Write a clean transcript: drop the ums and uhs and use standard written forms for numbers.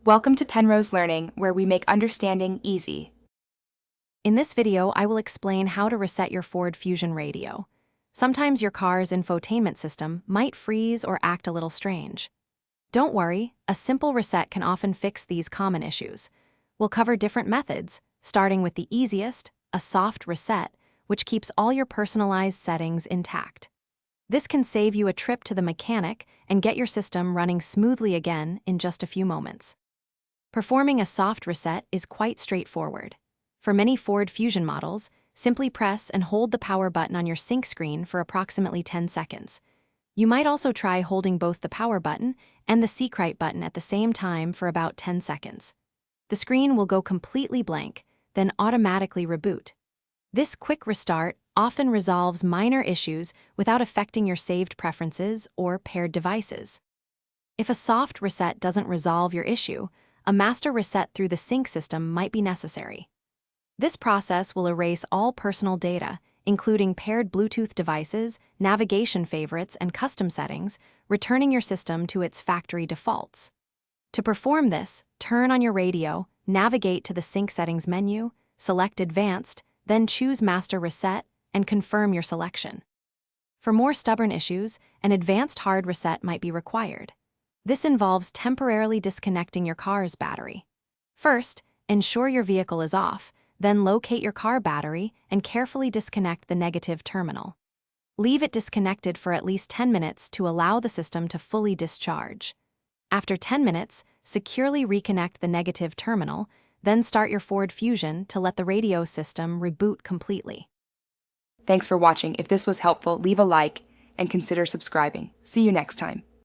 Welcome to Penrose Learning, where we make understanding easy. In this video, I will explain how to reset your Ford Fusion radio. Sometimes your car's infotainment system might freeze or act a little strange. Don't worry, a simple reset can often fix these common issues. We'll cover different methods, starting with the easiest, a soft reset, which keeps all your personalized settings intact. This can save you a trip to the mechanic and get your system running smoothly again in just a few moments. Performing a soft reset is quite straightforward. For many Ford Fusion models, simply press and hold the power button on your sync screen for approximately 10 seconds. You might also try holding both the power button and the seek right button at the same time for about 10 seconds. The screen will go completely blank, then automatically reboot. This quick restart often resolves minor issues without affecting your saved preferences or paired devices. If a soft reset doesn't resolve your issue, a master reset through the sync system might be necessary. This process will erase all personal data, including paired Bluetooth devices, navigation favorites, and custom settings, returning your system to its factory defaults. To perform this, turn on your radio, navigate to the Sync Settings menu, select Advanced, then choose Master Reset, and confirm your selection. For more stubborn issues, an advanced hard reset might be required. This involves temporarily disconnecting your car's battery. First, ensure your vehicle is off, then locate your car battery and carefully disconnect the negative terminal. Leave it disconnected for at least 10 minutes to allow the system to fully discharge. After 10 minutes, securely reconnect the negative terminal, then start your Ford Fusion to let the radio system reboot completely. Thanks for watching. If this was helpful, leave a like and consider subscribing. See you next time.